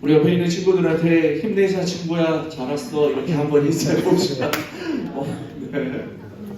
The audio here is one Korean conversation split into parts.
우리 옆에 있는 친구들한테 힘내자 친구야 잘했어 이렇게 한번 인사해 봅시다. 네.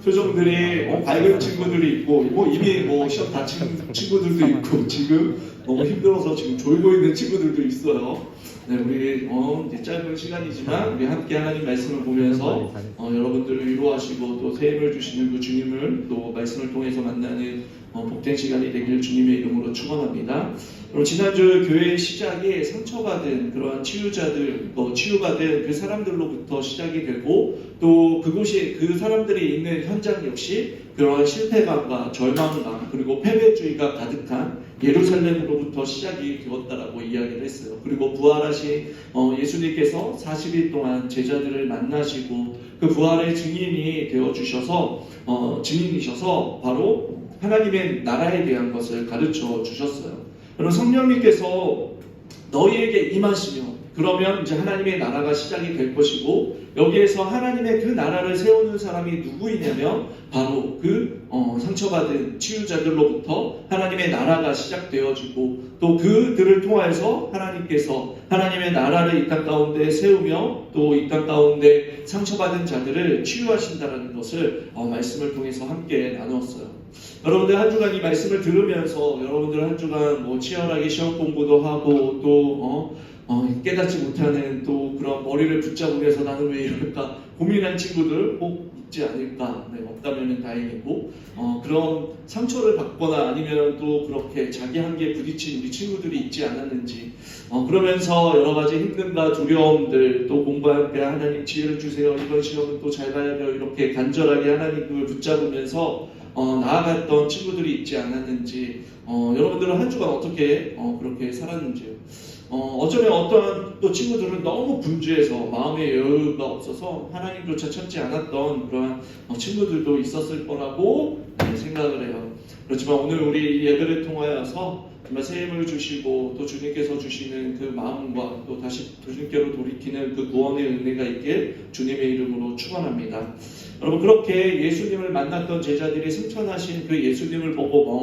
표정들이 밝은 친구들이 있고 이미 시험 다친 친구들도 있고 지금 너무 힘들어서 지금 졸고 있는 친구들도 있어요. 네, 우리 이제 짧은 시간이지만 우리 함께 하나님 말씀을 보면서 여러분들을 위로하시고 또 새 힘을 주시는 그 주님을 또 말씀을 통해서 만나는 복된 시간이 되길 주님의 이름으로 축원합니다. 그럼 지난주 교회의 시작이 상처받은 그러한 치유자들, 치유받은 그 사람들로부터 시작이 되고 또 그곳이 그 사람들이 있는 현장 역시 그러한 실패감과 절망감 그리고 패배주의가 가득한 예루살렘으로부터 시작이 되었다라고 이야기를 했어요. 그리고 부활하신 예수님께서 40일 동안 제자들을 만나시고 그 부활의 증인이 되어주셔서 증인이셔서 바로 하나님의 나라에 대한 것을 가르쳐 주셨어요. 그럼 성령님께서 너희에게 임하시며 그러면 이제 하나님의 나라가 시작이 될 것이고 여기에서 하나님의 그 나라를 세우는 사람이 누구이냐면 바로 그 상처받은 치유자들로부터 하나님의 나라가 시작되어지고 또 그들을 통하여서 하나님께서 하나님의 나라를 이 땅 가운데 세우며 또 이 땅 가운데 상처받은 자들을 치유하신다는 것을 말씀을 통해서 함께 나누었어요. 여러분들 한 주간 이 말씀을 들으면서 여러분들 한 주간 치열하게 시험 공부도 하고 또 깨닫지 못하는 또 그런 머리를 붙잡으면서 나는 왜 이럴까 고민한 친구들 꼭 있지 않을까. 네, 없다면 다행이고 그런 상처를 받거나 아니면 또 그렇게 자기 한계에 부딪힌 우리 친구들이 있지 않았는지 그러면서 여러 가지 힘듦과 두려움들 또 공부할 때 하나님 지혜를 주세요. 이번 시험은 또 잘 봐야 돼요. 이렇게 간절하게 하나님을 붙잡으면서 나아갔던 친구들이 있지 않았는지 여러분들은 한 주간 어떻게 그렇게 살았는지요. 어쩌면 어떤 또 친구들은 너무 분주해서 마음의 여유가 없어서 하나님조차 찾지 않았던 그러한 친구들도 있었을 거라고 생각을 해요. 그렇지만 오늘 우리 예배를 통하여서 정말 새 힘을 주시고 또 주님께서 주시는 그 마음과 또 다시 주님께로 돌이키는 그 구원의 은혜가 있길 주님의 이름으로 축원합니다. 여러분 그렇게 예수님을 만났던 제자들이 승천하신 그 예수님을 보고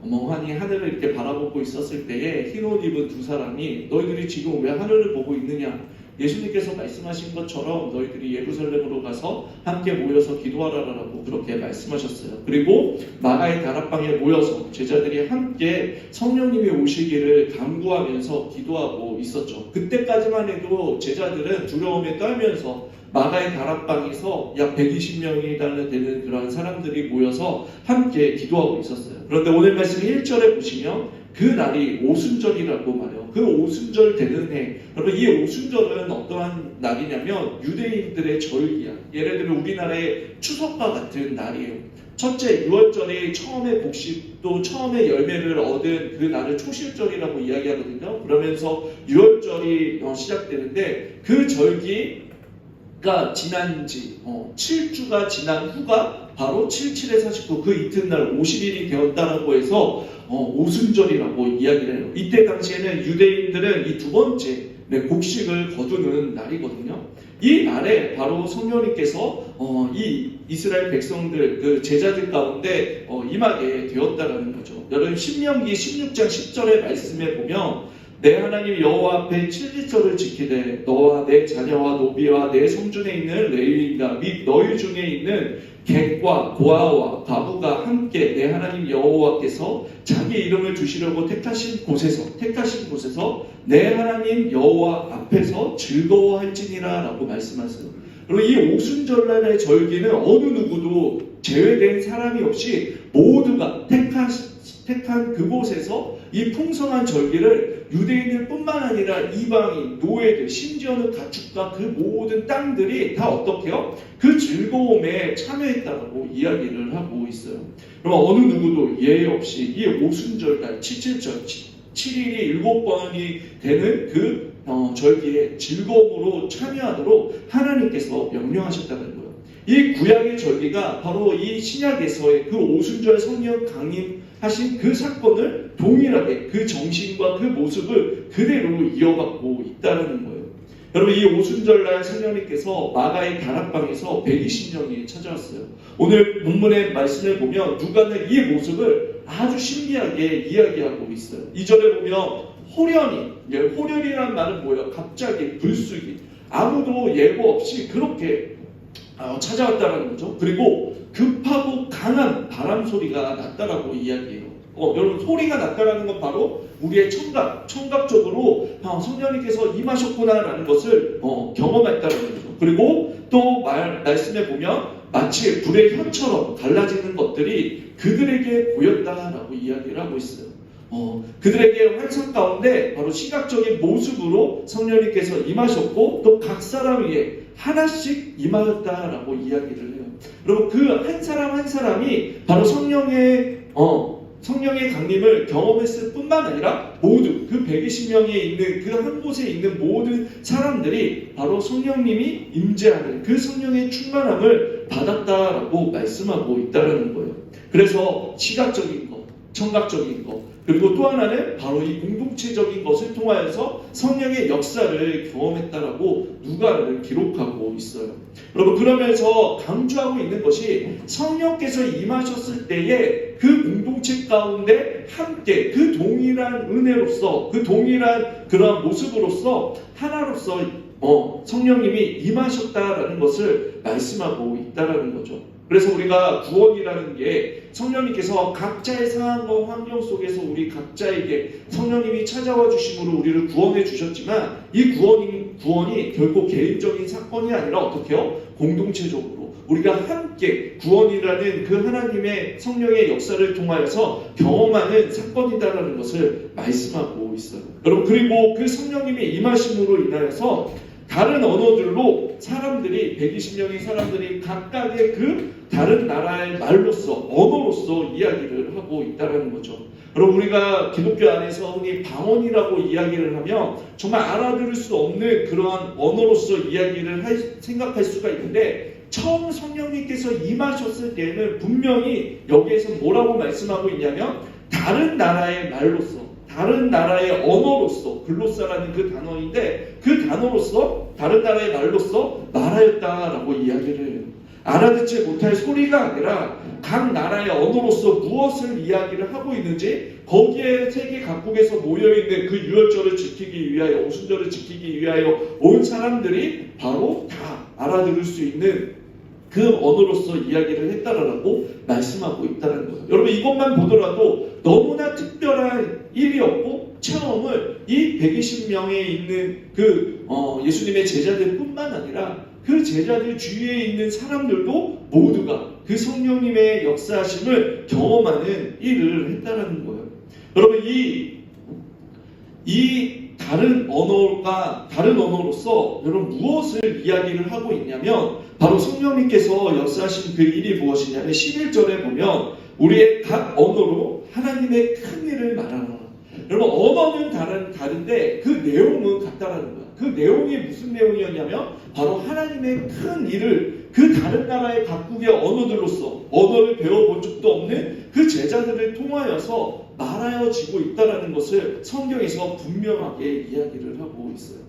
멍하니 하늘을 이렇게 바라보고 있었을 때에 흰 옷 입은 두 사람이 너희들이 지금 왜 하늘을 보고 있느냐? 예수님께서 말씀하신 것처럼 너희들이 예루살렘으로 가서 함께 모여서 기도하라라고 그렇게 말씀하셨어요. 그리고 마가의 다락방에 모여서 제자들이 함께 성령님이 오시기를 간구하면서 기도하고 있었죠. 그때까지만 해도 제자들은 두려움에 떨면서 마가의 다락방에서 약 120명이 되는 그런 사람들이 모여서 함께 기도하고 있었어요. 그런데 오늘 말씀 1절에 보시면 그 날이 오순절이라고 말해요. 그 오순절 되는 해. 여러분 이 오순절은 어떠한 날이냐면 유대인들의 절기야. 예를 들면 우리나라의 추석과 같은 날이에요. 첫째 6월절이 처음에 복식 또 처음에 열매를 얻은 그 날을 초실절이라고 이야기하거든요. 그러면서 6월절이 시작되는데 그 절기가 지난 지 7주가 지난 후가 바로 77에 49 그 이튿날 50일이 되었다라고 해서 오순절이라고 이야기를 해요. 이때 당시에는 유대인들은 이 두 번째 곡식을 거두는 날이거든요. 이 날에 바로 성령님께서 이 이스라엘 백성들 그 제자들 가운데 임하게 되었다라는 거죠. 여러분 신명기 16장 10절의 말씀에 보면 내 하나님 여호와 앞에 7일절을 지키되 너와 내 자녀와 노비와 내 성중에 있는 레위인과 및 너희 중에 있는 객과 고아와 과부가 함께 내 하나님 여호와께서 자기 이름을 주시려고 택하신 곳에서 내 하나님 여호와 앞에서 즐거워할지니라 라고 말씀하세요. 그리고 이 오순절날의 절기는 어느 누구도 제외된 사람이 없이 모두가 택한 그곳에서 이 풍성한 절기를 유대인들 뿐만 아니라 이방인, 노예들, 심지어는 가축과 그 모든 땅들이 다 어떻게요? 그 즐거움에 참여했다고 이야기를 하고 있어요. 그럼 어느 누구도 예외 없이 이 오순절날 77절 7일이 7번이 되는 그 절기에 즐거움으로 참여하도록 하나님께서 명령하셨다는 거예요. 이 구약의 절기가 바로 이 신약에서의 그 오순절 성령 강림하신 그 사건을 동일하게 그 정신과 그 모습을 그대로 이어받고 있다는 거예요. 여러분 이 오순절날 성령님께서 마가의 다락방에서 120명이 찾아왔어요. 오늘 본문의 말씀을 보면 누가는 이 모습을 아주 신기하게 이야기하고 있어요. 2절에 보면 호련히, 호련이라는 말은 뭐예요? 갑자기 불쑥이 아무도 예고 없이 그렇게 찾아왔다라는 거죠. 그리고 급하고 강한 바람 소리가 났다라고 이야기해요. 여러분 소리가 났다라는 건 바로 우리의 청각적으로 성령님께서 임하셨구나라는 것을 경험했다라는 거죠. 그리고 또 말씀해 보면 마치 불의 혀처럼 갈라지는 것들이 그들에게 보였다라고 이야기를 하고 있어요. 그들에게 환상 가운데 바로 시각적인 모습으로 성령님께서 임하셨고 또 각 사람 위에 하나씩 임하였다라고 이야기를 해요. 그리고 그 한 사람 한 사람이 바로 성령의 강림을 경험했을 뿐만 아니라 모두 그 120명에 있는 그 한 곳에 있는 모든 사람들이 바로 성령님이 임재하는 그 성령의 충만함을 받았다라고 말씀하고 있다는 거예요. 그래서 시각적인 것, 청각적인 것, 그리고 또 하나는 바로 이 공동체적인 것을 통하여서 성령의 역사를 경험했다라고 누가를 기록하고 있어요. 여러분 그러면서 강조하고 있는 것이 성령께서 임하셨을 때에 그 공동체 가운데 함께 그 동일한 은혜로서 그 동일한 그런 모습으로서 하나로서 성령님이 임하셨다라는 것을 말씀하고 있다라는 거죠. 그래서 우리가 구원이라는 게 성령님께서 각자의 상황과 환경 속에서 우리 각자에게 성령님이 찾아와 주심으로 우리를 구원해 주셨지만 이 구원이 결국 개인적인 사건이 아니라 어떻게요? 공동체적으로 우리가 함께 구원이라는 그 하나님의 성령의 역사를 통하여서 경험하는 사건이다라는 것을 말씀하고 있어요. 여러분 그리고 그 성령님의 임하심으로 인하여서 다른 언어들로 사람들이 120명의 사람들이 각각의 그 다른 나라의 말로서 언어로서 이야기를 하고 있다는 거죠. 여러분 우리가 기독교 안에서 흔히 방언이라고 이야기를 하면 정말 알아들을 수 없는 그러한 언어로서 이야기를 생각할 수가 있는데 처음 성령님께서 임하셨을 때에는 분명히 여기에서 뭐라고 말씀하고 있냐면 다른 나라의 말로서 다른 나라의 언어로서 글로사라는 그 단어인데 그 단어로서 다른 나라의 말로서 말하였다라고 이야기를 해요. 알아듣지 못할 소리가 아니라 각 나라의 언어로서 무엇을 이야기를 하고 있는지 거기에 세계 각국에서 모여있는 그 유월절을 지키기 위하여 오순절을 지키기 위하여 온 사람들이 바로 다 알아들을 수 있는 그 언어로서 이야기를 했다라고 말씀하고 있다는 거예요. 여러분 이것만 보더라도 너무나 특별한 일이었고 체험을 이 120명에 있는 그 예수님의 제자들뿐만 아니라 그 제자들 주위에 있는 사람들도 모두가 그 성령님의 역사하심을 경험하는 일을 했다는 거예요. 여러분 이 다른 언어로서 여러분 무엇을 이야기를 하고 있냐면 바로 성령님께서 역사하신 그 일이 무엇이냐면 11절에 보면 우리의 각 언어로 하나님의 큰 일을 말하라. 여러분 언어는 다른데 그 내용은 같다라는 거야. 그 내용이 무슨 내용이었냐면 바로 하나님의 큰 일을 그 다른 나라의 각국의 언어들로서 언어를 배워본 적도 없는 그 제자들을 통하여서 말하여지고 있다는 것을 성경에서 분명하게 이야기를 하고 있어요.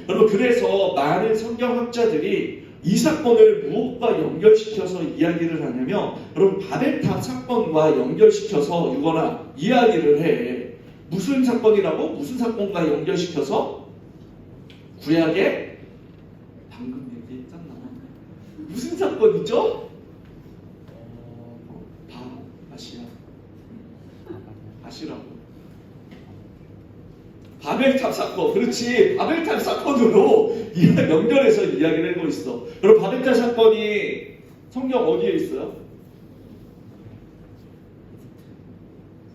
여러분 그래서 많은 성경학자들이 이 사건을 무엇과 연결시켜서 이야기를 하냐면 여러분 바벨탑 사건과 연결시켜서 유거나 이야기를 해. 무슨 사건이라고? 무슨 사건과 연결시켜서? 구약의 방금 얘기했잖아. 무슨 사건이죠? 아시라고. 바벨탑 사건. 그렇지. 바벨탑 사건으로 연결해서 이야기를 하고 있어. 여러분 바벨탑 사건이 성경 어디에 있어요?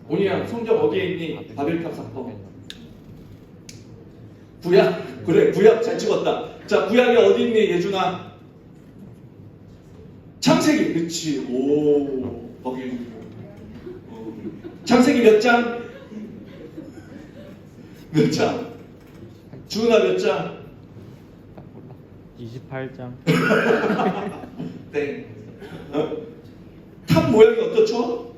오니야 성경 어디에 있니? 바벨탑 사건. 구약? 그래 구약 잘 찍었다. 자 구약이 어디 있니 예준아? 창세기. 그렇지. 오 거기. 창세기 몇 장? 몇 장? 주은아 몇 장? 28장. 땡. 탑 모양이 어떻죠?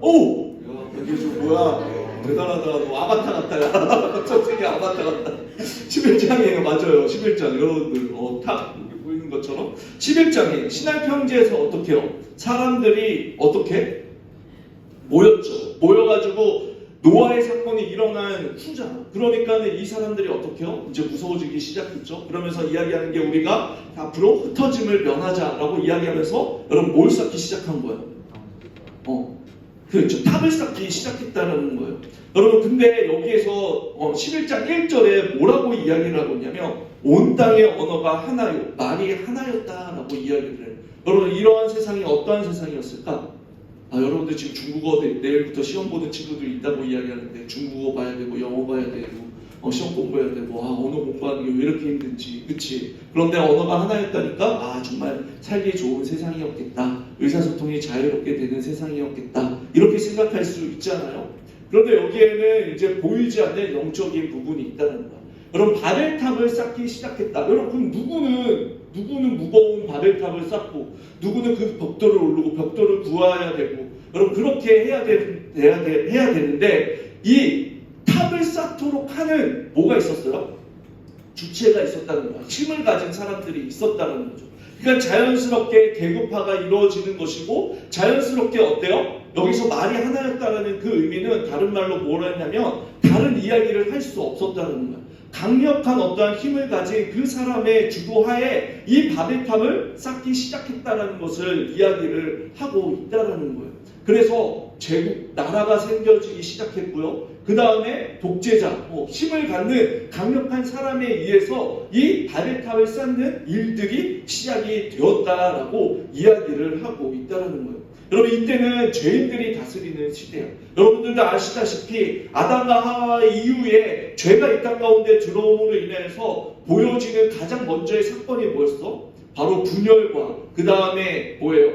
오! 야, 이게 좀 뭐야? 대단하다. 너 아바타 같다. 창세기 아바타 같다. 11장이에요. 맞아요. 11장. 여러분들 탑 여기 보이는 것처럼 11장에 신할 평지에서 어떻게 해요? 사람들이 어떻게? 모였죠. 모여가지고 노아의 사건이 일어난 후잖아. 그러니까 이 사람들이 어떻게요? 이제 무서워지기 시작했죠. 그러면서 이야기하는 게 우리가 앞으로 흩어짐을 면하자라고 이야기하면서 여러분 뭘 쌓기 시작한 거예요? 그렇죠. 탑을 쌓기 시작했다는 거예요. 여러분 근데 여기에서 11장 1절에 뭐라고 이야기를 하고 있냐면 온 땅의 언어가 하나요. 말이 하나였다라고 이야기를 해요. 여러분 이러한 세상이 어떠한 세상이었을까? 여러분들 지금 중국어 내일부터 시험 보는 친구들 있다고 이야기하는데 중국어 봐야 되고 영어 봐야 되고 시험 공부해야 되고 언어 공부하는 게 왜 이렇게 힘든지 그치? 그런데 언어가 하나였다니까 정말 살기 좋은 세상이었겠다. 의사소통이 자유롭게 되는 세상이었겠다. 이렇게 생각할 수 있잖아요. 그런데 여기에는 이제 보이지 않는 영적인 부분이 있다는 거야. 여러분 바벨탑을 쌓기 시작했다. 여러분 누구는 무거운 바벨탑을 쌓고 누구는 그 벽돌을 오르고 벽돌을 구해야 되고 여러분 그렇게 해야 되는데 이 탑을 쌓도록 하는 뭐가 있었어요? 주체가 있었다는 거야. 힘을 가진 사람들이 있었다는 거죠. 그러니까 자연스럽게 계급화가 이루어지는 것이고 자연스럽게 어때요? 여기서 말이 하나였다라는 그 의미는 다른 말로 뭐라 했냐면 다른 이야기를 할 수 없었다는 거야. 강력한 어떠한 힘을 가진 그 사람의 주도하에 이 바벨탑을 쌓기 시작했다는 것을 이야기를 하고 있다는 거예요. 그래서 제국, 나라가 생겨지기 시작했고요. 그 다음에 독재자, 힘을 갖는 강력한 사람에 의해서 이 바벨탑을 쌓는 일들이 시작이 되었다라고 이야기를 하고 있다는 거예요. 여러분 이때는 죄인들이 다스리는 시대예요. 여러분들도 아시다시피 아담과 하와 이후에 죄가 이 땅 가운데 들어옴으로 인해서 보여지는 가장 먼저의 사건이 뭐였어? 바로 분열과 그 다음에 뭐예요?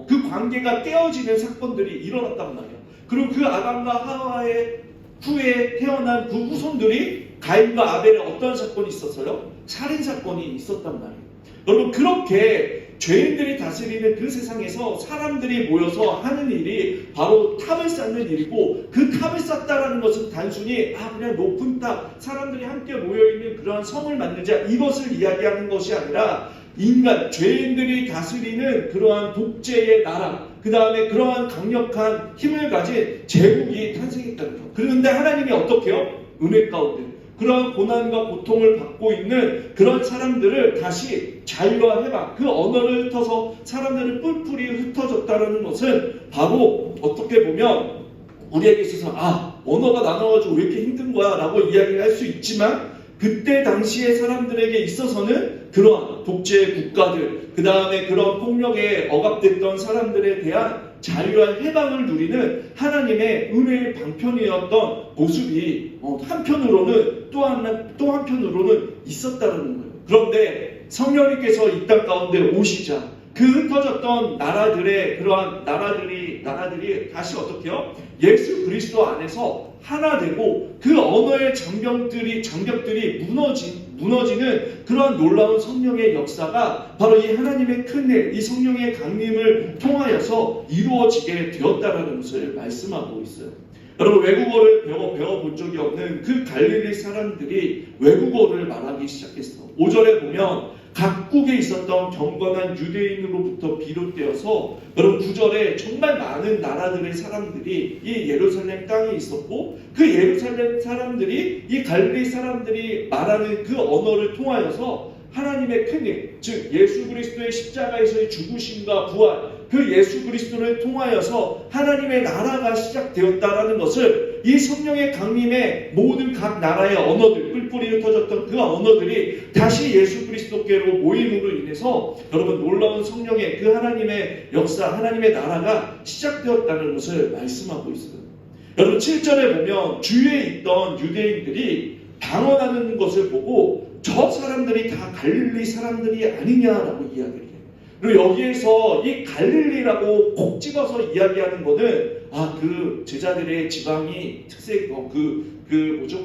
그 관계가 깨어지는 사건들이 일어났단 말이야. 그리고 그 아담과 하와의 후에 태어난 그 후손들이 가인과 아벨의 어떤 사건이 있었어요? 살인 사건이 있었단 말이에요. 여러분 그렇게 죄인들이 다스리는 그 세상에서 사람들이 모여서 하는 일이 바로 탑을 쌓는 일이고 그 탑을 쌓다라는 것은 단순히 그냥 높은 탑, 사람들이 함께 모여있는 그러한 성을 만들자 이것을 이야기하는 것이 아니라 인간, 죄인들이 다스리는 그러한 독재의 나라 그 다음에 그러한 강력한 힘을 가진 제국이 탄생했다는 거예요. 그런데 하나님이 어떻게 해요? 은혜 가운데 그런 고난과 고통을 받고 있는 그런 사람들을 다시 자유와 해방, 그 언어를 흩어서 사람들을 뿔뿔이 흩어졌다는 것은 바로 어떻게 보면 우리에게 있어서 언어가 나눠가지고 왜 이렇게 힘든 거야 라고 이야기를 할 수 있지만 그때 당시의 사람들에게 있어서는 그러한 독재 국가들, 그 다음에 그런 폭력에 억압됐던 사람들에 대한 자유와 해방을 누리는 하나님의 은혜의 방편이었던 모습이 한편으로는 또 한편으로는 있었다는 거예요. 그런데 성령님께서 이 땅 가운데 오시자 그 흩어졌던 나라들의 그러한 나라들이 다시 어떻게요? 예수 그리스도 안에서 하나 되고 그 언어의 장벽들이 무너지는 그러한 놀라운 성령의 역사가 바로 이 하나님의 큰일, 이 성령의 강림을 통하여서 이루어지게 되었다는 것을 말씀하고 있어요. 여러분 외국어를 배워본 적이 없는 그 갈릴리 사람들이 외국어를 말하기 시작했어. 5절에 보면 각국에 있었던 경건한 유대인으로부터 비롯되어서 여러분 9절에 정말 많은 나라들의 사람들이 이 예루살렘 땅에 있었고 그 예루살렘 사람들이 이 갈릴리 사람들이 말하는 그 언어를 통하여서 하나님의 큰일, 즉 예수 그리스도의 십자가에서의 죽으심과 부활, 그 예수 그리스도를 통하여서 하나님의 나라가 시작되었다라는 것을 이 성령의 강림의 모든 각 나라의 언어들, 뿔뿔이 흩어졌던 그 언어들이 다시 예수 그리스도께로 모임으로 인해서 여러분 놀라운 성령의 그 하나님의 역사, 하나님의 나라가 시작되었다는 것을 말씀하고 있어요. 여러분 7절에 보면 주위에 있던 유대인들이 방언하는 것을 보고 저 사람들이 다 갈릴리 사람들이 아니냐라고 이야기를 해요. 그리고 여기에서 이 갈릴리라고 콕 집어서 이야기하는 것은 그 제자들의 지방이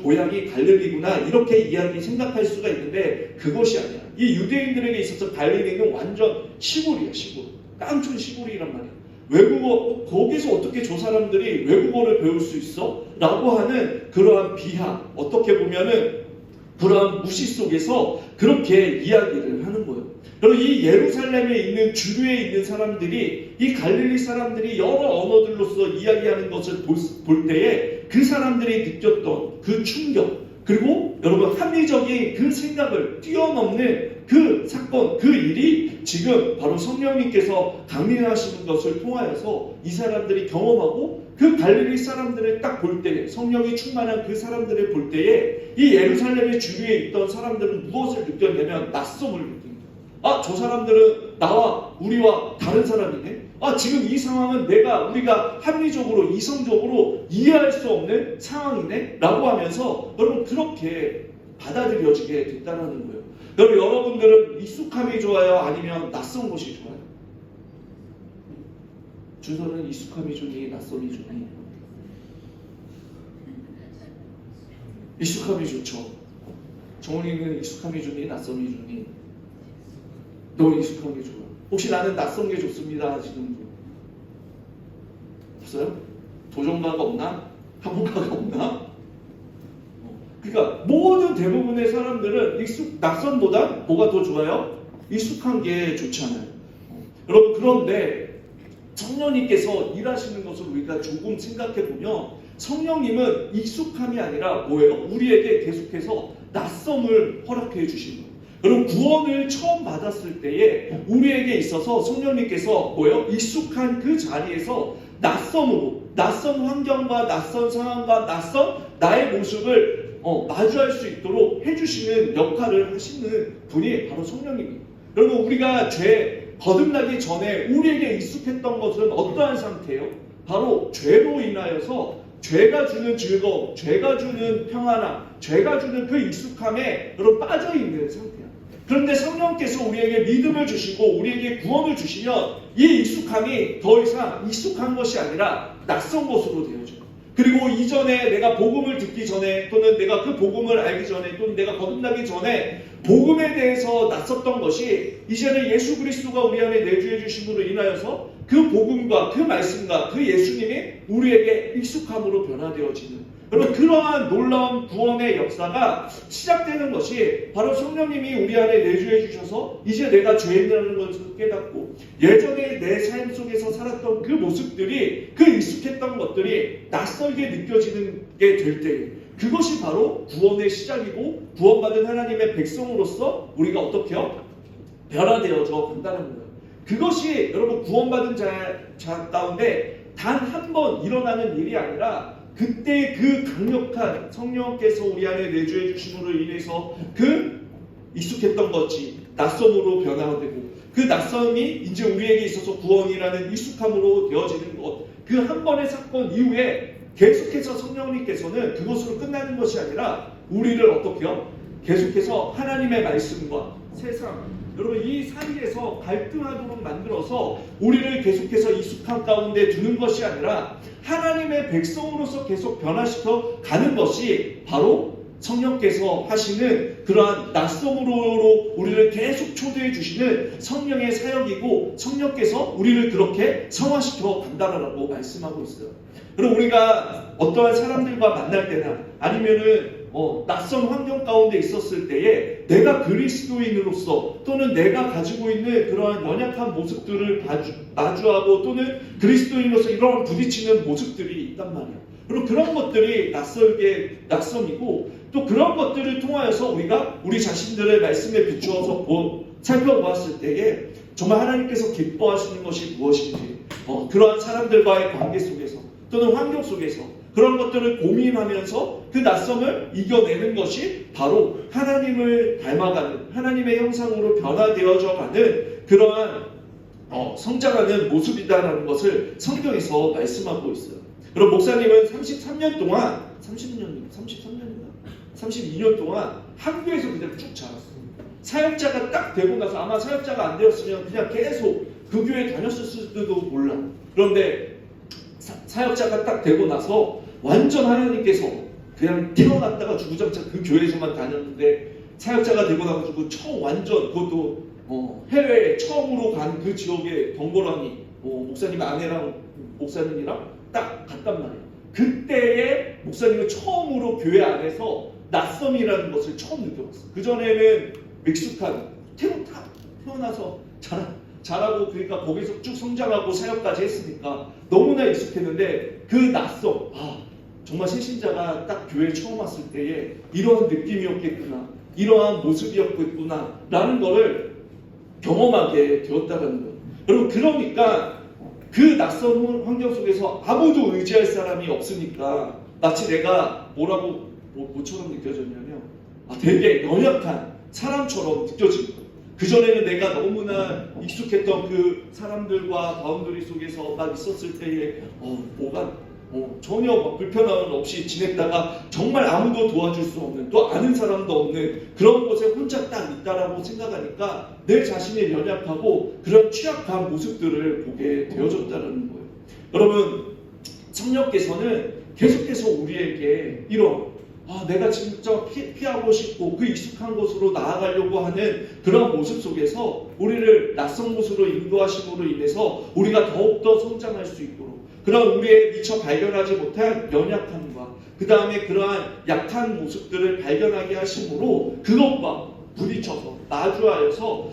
고향이 갈릴리구나 이렇게 생각할 수가 있는데 그것이 아니야. 이 유대인들에게 있어서 갈릴리는 완전 시골이야, 시골. 깡촌 시골이란 말이야. 외국어, 거기서 어떻게 저 사람들이 외국어를 배울 수 있어? 라고 하는 그러한 비하, 어떻게 보면은 그러한 무시 속에서 그렇게 이야기를 하는 거예요. 여러분 이 예루살렘에 있는 주류에 있는 사람들이 이 갈릴리 사람들이 여러 언어들로서 이야기하는 것을 볼 때에 그 사람들이 느꼈던 그 충격, 그리고 여러분 합리적인 그 생각을 뛰어넘는 그 사건, 그 일이 지금 바로 성령님께서 강림하시는 것을 통하여서 이 사람들이 경험하고 그 갈릴리 사람들을 딱 볼 때에, 성령이 충만한 그 사람들을 볼 때에 이 예루살렘의 주위에 있던 사람들은 무엇을 느꼈냐면 낯섦을 느낍니다. 아, 저 사람들은 나와 우리와 다른 사람이네. 아, 지금 이 상황은 우리가 합리적으로 이성적으로 이해할 수 없는 상황이네 라고 하면서 여러분 그렇게 받아들여지게 됐다는 거예요. 여러분들은 익숙함이 좋아요? 아니면 낯선 곳이 좋아요? 준서는 익숙함이 좋니? 낯선이 좋니? 익숙함이 좋죠. 정훈이는 익숙함이 좋니? 낯선이 좋니? 너 익숙한 게 좋아. 혹시 나는 낯선 게 좋습니다 하시는 분 없어요? 도전가가 없나? 학문가가 없나? 그러니까 모든 대부분의 사람들은 낯선보다 뭐가 더 좋아요? 익숙한 게 좋잖아요. 여러분 그런데 성령님께서 일하시는 것을 우리가 조금 생각해 보면 성령님은 익숙함이 아니라 뭐예요? 우리에게 계속해서 낯섦을 허락해 주시는 거예요. 여러분 구원을 처음 받았을 때에 우리에게 있어서 성령님께서 뭐예요? 익숙한 그 자리에서 낯섦으로, 낯선 환경과 낯선 상황과 낯선 나의 모습을 마주할 수 있도록 해주시는 역할을 하시는 분이 바로 성령님입니다. 여러분 우리가 죄 거듭나기 전에 우리에게 익숙했던 것은 어떠한 상태예요? 바로 죄로 인하여서 죄가 주는 즐거움, 죄가 주는 평안함, 죄가 주는 그 익숙함에 여러분 빠져있는 상태예요. 그런데 성령께서 우리에게 믿음을 주시고 우리에게 구원을 주시면 이 익숙함이 더 이상 익숙한 것이 아니라 낯선 것으로 되어져요. 그리고 이전에 내가 복음을 듣기 전에 또는 내가 그 복음을 알기 전에 또는 내가 거듭나기 전에 복음에 대해서 낯섰던 것이 이제는 예수 그리스도가 우리 안에 내주해 주심으로 인하여서 그 복음과 그 말씀과 그 예수님이 우리에게 익숙함으로 변화되어지는 여러분 그러한 놀라운 구원의 역사가 시작되는 것이 바로 성령님이 우리 안에 내주해 주셔서 이제 내가 죄인이라는 것을 깨닫고 예전에 내 삶 속에서 살았던 그 모습들이 그 익숙했던 것들이 낯설게 느껴지는 게 될 때 그것이 바로 구원의 시작이고 구원받은 하나님의 백성으로서 우리가 어떻게요? 변화되어져 간다는 거예요. 그것이 여러분 구원받은 자 가운데 단 한 번 일어나는 일이 아니라 그때 그 강력한 성령께서 우리 안에 내주해 주심으로 인해서 그 익숙했던 것이 낯섦으로 변화되고 그 낯섦이 이제 우리에게 있어서 구원이라는 익숙함으로 되어지는 것 그 한 번의 사건 이후에 계속해서 성령님께서는 그것으로 끝나는 것이 아니라 우리를 어떻게요? 계속해서 하나님의 말씀과 세상 여러분 이 사이에서 갈등하도록 만들어서 우리를 계속해서 익숙함 가운데 두는 것이 아니라 하나님의 백성으로서 계속 변화시켜 가는 것이 바로 성령께서 하시는 그러한 낯섦으로 우리를 계속 초대해 주시는 성령의 사역이고 성령께서 우리를 그렇게 성화시켜 간다라고 말씀하고 있어요. 그럼 우리가 어떠한 사람들과 만날 때나 아니면은 낯선 환경 가운데 있었을 때에 내가 그리스도인으로서 또는 내가 가지고 있는 그러한 연약한 모습들을 마주하고 또는 그리스도인으로서 이런 부딪히는 모습들이 있단 말이에요. 그리고 그런 것들이 낯섦이고 또 그런 것들을 통하여서 우리가 우리 자신들의 말씀에 비추어서 살펴보았을 때에 정말 하나님께서 기뻐하시는 것이 무엇인지 그러한 사람들과의 관계 속에서 또는 환경 속에서 그런 것들을 고민하면서 그 낯섦을 이겨내는 것이 바로 하나님을 닮아가는 하나님의 형상으로 변화되어져 가는 그러한 성장하는 모습이다라는 것을 성경에서 말씀하고 있어요. 그럼 목사님은 33년 동안 32년 동안 한교에서 그대로 쭉 자랐어요. 사역자가 딱 되고 나서 아마 사역자가 안 되었으면 그냥 계속 그 교회에 다녔을지도 몰라. 그런데 사역자가 딱 되고 나서 완전 하나님께서 그냥 태어났다가 주구장창 그 교회에서만 다녔는데 사역자가 되고 나가지고 완전 그것도 해외에 처음으로 간 그 지역의 덩거러니 목사님 아내랑 목사님이랑 딱 갔단 말이에요. 그때에 목사님은 처음으로 교회 안에서 낯섦이라는 것을 처음 느껴봤어요. 그전에는 익숙한 태어나서 잘하고 그러니까 거기서 쭉 성장하고 사역까지 했으니까 너무나 익숙했는데 그 낯섦 정말 새신자가 딱 교회에 처음 왔을 때에 이러한 느낌이었겠구나, 이러한 모습이었겠구나 라는 거를 경험하게 되었다는 거예요. 여러분, 그러니까 그 낯선 환경 속에서 아무도 의지할 사람이 없으니까 마치 내가 뭐처럼 느껴졌냐면 되게 연약한 사람처럼 느껴지는 거예요. 그전에는 내가 너무나 익숙했던 그 사람들과 바운더리 속에서 막 있었을 때에 전혀 막 불편함 없이 지냈다가 정말 아무도 도와줄 수 없는, 또 아는 사람도 없는 그런 곳에 혼자 딱 있다라고 생각하니까 내 자신의 연약하고 그런 취약한 모습들을 보게 되어졌다는 거예요. 여러분, 성령께서는 계속해서 우리에게 이런 내가 진짜 피하고 싶고 그 익숙한 곳으로 나아가려고 하는 그런 모습 속에서 우리를 낯선 곳으로 인도하심으로 인해서 우리가 더욱더 성장할 수 있도록, 그런 우리의 미처 발견하지 못한 연약함과 그 다음에 그러한 약한 모습들을 발견하게 하심으로 그것과 부딪혀서 마주하여서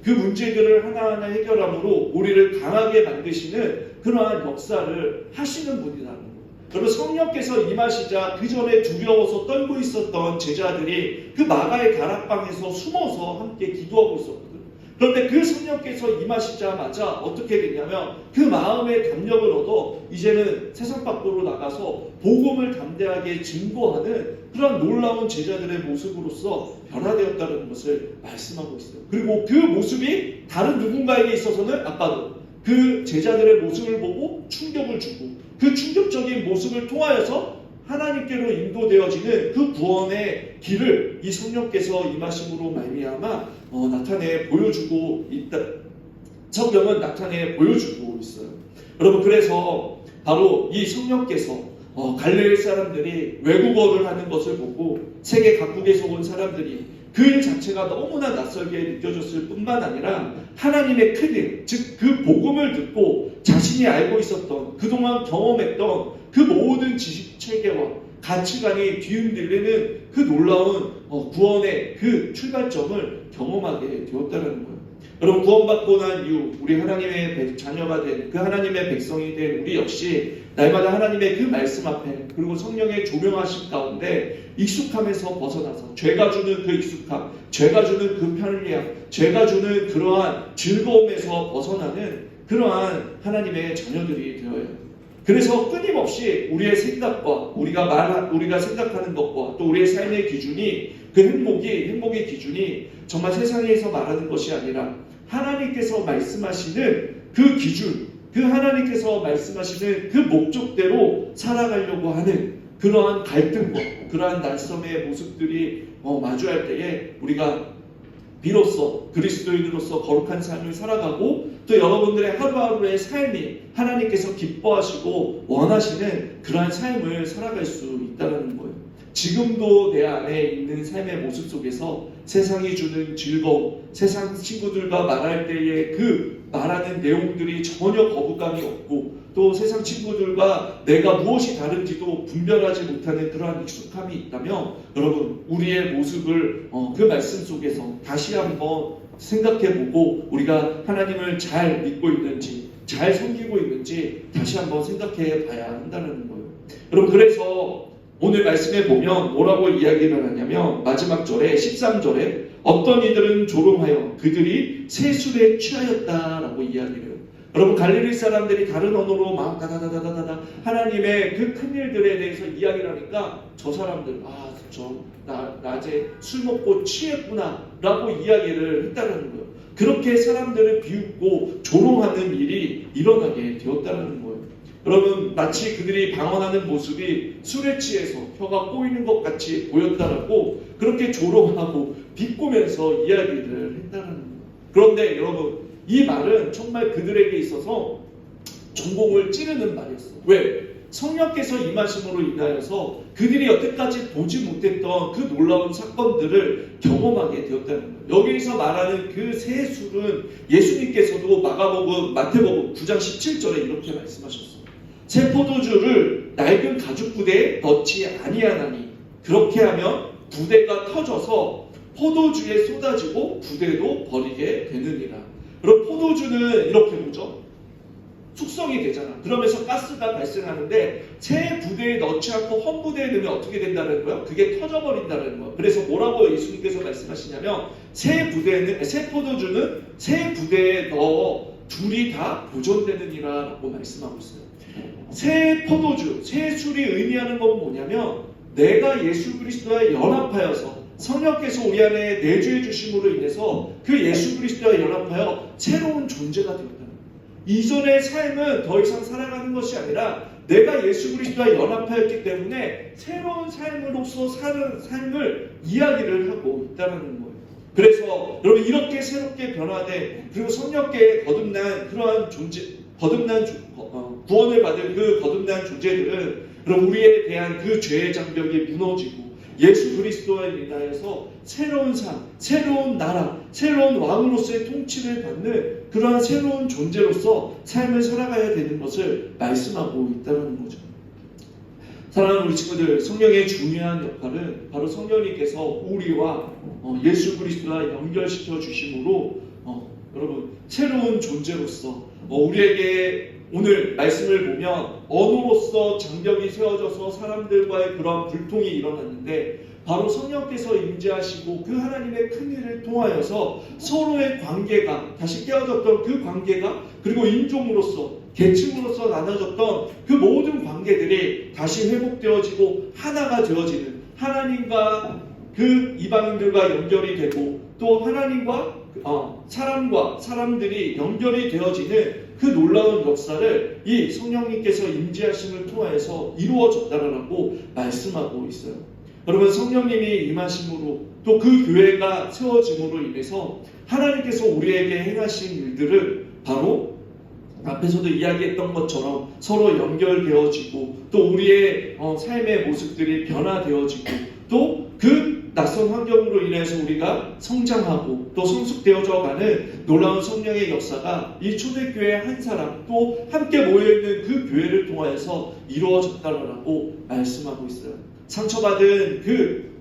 그 문제들을 하나하나 해결함으로 우리를 강하게 만드시는 그러한 역사를 하시는 분이라는 거예요. 여러분, 성령께서 임하시자 그 전에 두려워서 떨고 있었던 제자들이 그 마가의 다락방에서 숨어서 함께 기도하고 있었거든요. 그런데 그 성령께서 임하시자마자 어떻게 됐냐면 그 마음의 담력을 얻어 이제는 세상 밖으로 나가서 복음을 담대하게 증거하는 그런 놀라운 제자들의 모습으로서 변화되었다는 것을 말씀하고 있어요. 그리고 그 모습이 다른 누군가에게 있어서는 아까도 그 제자들의 모습을 보고 충격을 주고 그 충격적인 모습을 통하여서 하나님께로 인도되어지는 그 구원의 길을 이 성령께서 임하심으로 말미암아 나타내 보여주고 있다. 성경은 나타내 보여주고 있어요. 여러분, 그래서 바로 이 성령께서 갈릴리 사람들이 외국어를 하는 것을 보고 세계 각국에서 온 사람들이 그 일 자체가 너무나 낯설게 느껴졌을 뿐만 아니라 하나님의 크림, 즉 그 복음을 듣고 자신이 알고 있었던, 그동안 경험했던 그 모든 지식 체계와 가치관이 뒤흔들리는 그 놀라운 구원의 그 출발점을 경험하게 되었다는 거예요. 여러분, 구원받고 난 이후 우리 하나님의 자녀가 된, 그 하나님의 백성이 된 우리 역시 날마다 하나님의 그 말씀 앞에, 그리고 성령의 조명하심 가운데 익숙함에서 벗어나서 죄가 주는 그 익숙함, 죄가 주는 그 편리함, 죄가 주는 그러한 즐거움에서 벗어나는 그러한 하나님의 자녀들이 되어야 해요. 그래서 끊임없이 우리의 생각과 우리가 생각하는 것과 또 우리의 삶의 기준이, 그 행복의 기준이 정말 세상에서 말하는 것이 아니라 하나님께서 말씀하시는 그 기준, 그 하나님께서 말씀하시는 그 목적대로 살아가려고 하는 그러한 갈등과 그러한 낯섦의 모습들이 마주할 때에 우리가 비로소 그리스도인으로서 거룩한 삶을 살아가고 또 여러분들의 하루하루의 삶이 하나님께서 기뻐하시고 원하시는 그러한 삶을 살아갈 수 있다는 거예요. 지금도 내 안에 있는 삶의 모습 속에서 세상이 주는 즐거움, 세상 친구들과 말할 때의 그 말하는 내용들이 전혀 거부감이 없고 또 세상 친구들과 내가 무엇이 다른지도 분별하지 못하는 그러한 익숙함이 있다면 여러분, 우리의 모습을 그 말씀 속에서 다시 한번 생각해보고 우리가 하나님을 잘 믿고 있는지, 잘 섬기고 있는지 다시 한번 생각해 봐야 한다는 거예요. 여러분, 그래서 오늘 말씀에 보면 뭐라고 이야기를 하냐면 마지막 절에 13절에 어떤 이들은 조롱하여 그들이 세술에 취하였다라고 이야기를 해요. 여러분, 갈릴리 사람들이 다른 언어로 막 다다다다다다 하나님의 그 큰일들에 대해서 이야기를 하니까 저 사람들 낮에 술 먹고 취했구나 라고 이야기를 했다는 거예요. 그렇게 사람들을 비웃고 조롱하는 일이 일어나게 되었다는 거예요. 여러분, 마치 그들이 방언하는 모습이 술에 취해서 혀가 꼬이는 것 같이 보였다라고 그렇게 조롱하고 비꼬면서 이야기를 했다는 거예요. 그런데 여러분, 이 말은 정말 그들에게 있어서 전공을 찌르는 말이었어요. 왜? 성령께서 임하심으로 인하여서 그들이 여태까지 보지 못했던 그 놀라운 사건들을 경험하게 되었다는 거예요. 여기서 말하는 그 새 술은 예수님께서도 마태복음 9장 17절에 이렇게 말씀하셨어요. 새 포도주를 낡은 가죽 부대에 넣지 아니하나니 그렇게 하면 부대가 터져서 포도주에 쏟아지고 부대도 버리게 되느니라. 그럼 포도주는 이렇게 보죠. 숙성이 되잖아. 그러면서 가스가 발생하는데 새 부대에 넣지 않고 헌 부대에 넣으면 어떻게 된다는 거야? 그게 터져버린다는 거야. 그래서 뭐라고 예수님께서 말씀하시냐면 새 포도주는 새 부대에 넣어 둘이 다 보존되느니라 라고 말씀하고 있어요. 새 포도주, 새 술이 의미하는 건 뭐냐면 내가 예수 그리스도와 연합하여서 성령께서 우리 안에 내주해 주심으로 인해서 그 예수 그리스도와 연합하여 새로운 존재가 되었다는 거예요. 이전의 삶은 더 이상 살아가는 것이 아니라 내가 예수 그리스도와 연합하였기 때문에 새로운 삶으로서 사는 삶을 이야기를 하고 있다는 거예요. 그래서 여러분 이렇게 새롭게 변화돼 그리고 성령께 거듭난 그러한 존재, 구원을 받은 그 거듭난 존재들은 그럼 우리에 대한 그 죄의 장벽이 무너지고 예수 그리스도와 인하여서 새로운 삶, 새로운 나라, 새로운 왕으로서의 통치를 받는 그러한 새로운 존재로서 삶을 살아가야 되는 것을 말씀하고 있다는 거죠. 사랑하는 우리 친구들, 성령의 중요한 역할은 바로 성령님께서 우리와 예수 그리스도와 연결시켜 주심으로 여러분 새로운 존재로서 우리에게 오늘 말씀을 보면 언어로서 장벽이 세워져서 사람들과의 그러한 불통이 일어났는데 바로 성령께서 임재하시고 그 하나님의 큰 일을 통하여서 서로의 관계가 다시 깨어졌던 그 관계가 그리고 인종으로서 계층으로서 나눠졌던 그 모든 관계들이 다시 회복되어지고 하나가 되어지는 하나님과 그 이방인들과 연결이 되고 또 하나님과 사람과 사람들이 연결이 되어지는 그 놀라운 역사를 이 성령님께서 임재하심을 통하여서 이루어졌다라고 말씀하고 있어요. 여러분 성령님이 임하심으로 또 그 교회가 세워짐으로 인해서 하나님께서 우리에게 행하신 일들은 바로 앞에서도 이야기했던 것처럼 서로 연결되어지고 또 우리의 삶의 모습들이 변화되어지고 또 그 낯선 환경으로 인해서 우리가 성장하고 또 성숙되어져 가는 놀라운 성령의 역사가 이 초대교회 한 사람 또 함께 모여있는 그 교회를 통하여서 이루어졌다라고 말씀하고 있어요. 상처받은 그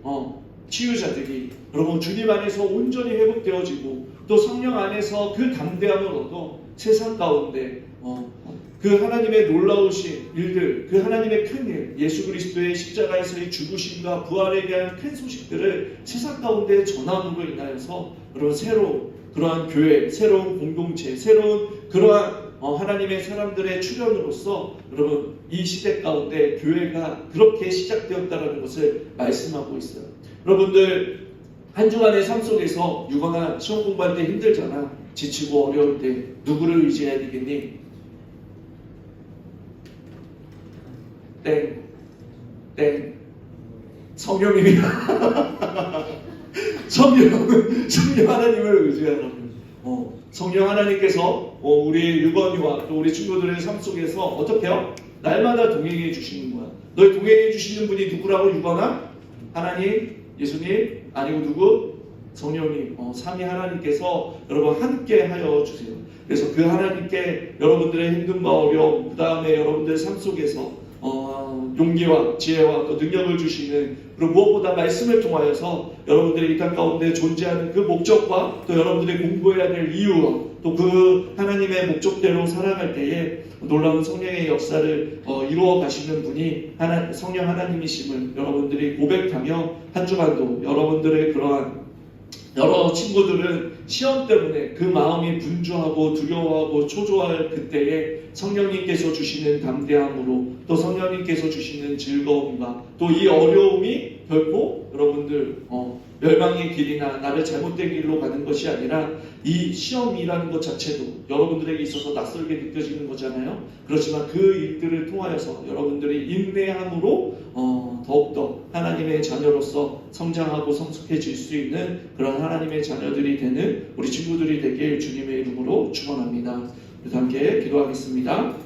치유자들이 여러분 주님 안에서 온전히 회복되어지고 또 성령 안에서 그 담대함을 얻어 세상 가운데 그 하나님의 놀라우신 일들, 그 하나님의 큰 일, 예수 그리스도의 십자가에서의 죽으심과 부활에 대한 큰 소식들을 세상 가운데 전함으로 인하여서 여러분 새로운 그러한 교회, 새로운 공동체, 새로운 그러한 하나님의 사람들의 출현으로서 여러분 이 시대 가운데 교회가 그렇게 시작되었다는 것을 말씀하고 있어요. 여러분들 한 주간의 삶 속에서 유거나 시험 공부할 때 힘들잖아. 지치고 어려울 때 누구를 의지해야 되겠니? 땡. 성령님이다. 성령 하나님을 의지하라고. 성령 하나님께서 우리 유건이와 또 우리 친구들의 삶 속에서 어떻게 해요? 날마다 동행해 주시는 거야. 너희 동행해 주시는 분이 누구라고 유건아? 하나님, 예수님, 아니고 누구? 성령님, 삼위 하나님께서 여러분 함께 하여 주세요. 그래서 그 하나님께 여러분들의 힘듦과 어려움, 그 다음에 여러분들의 삶 속에서 용기와 지혜와 또 능력을 주시는 그리고 무엇보다 말씀을 통하여서 여러분들의 이 땅 가운데 존재하는 그 목적과 또 여러분들이 공부해야 될 이유와 또 그 하나님의 목적대로 살아갈 때에 놀라운 성령의 역사를 이루어 가시는 분이 성령 하나님이심을 여러분들이 고백하며 한 주간도 여러분들의 그러한 여러 친구들은 시험 때문에 그 마음이 분주하고 두려워하고 초조할 그때에 성령님께서 주시는 담대함으로 또 성령님께서 주시는 즐거움과 또 이 어려움이 결코 여러분들 멸망의 길이나 나를 잘못된 길로 가는 것이 아니라 이 시험이라는 것 자체도 여러분들에게 있어서 낯설게 느껴지는 거잖아요. 그렇지만 그 일들을 통하여서 여러분들이 인내함으로 더욱더 하나님의 자녀로서 성장하고 성숙해질 수 있는 그런 하나님의 자녀들이 되는 우리 친구들이 되길 주님의 이름으로 축원합니다. 함께 기도하겠습니다.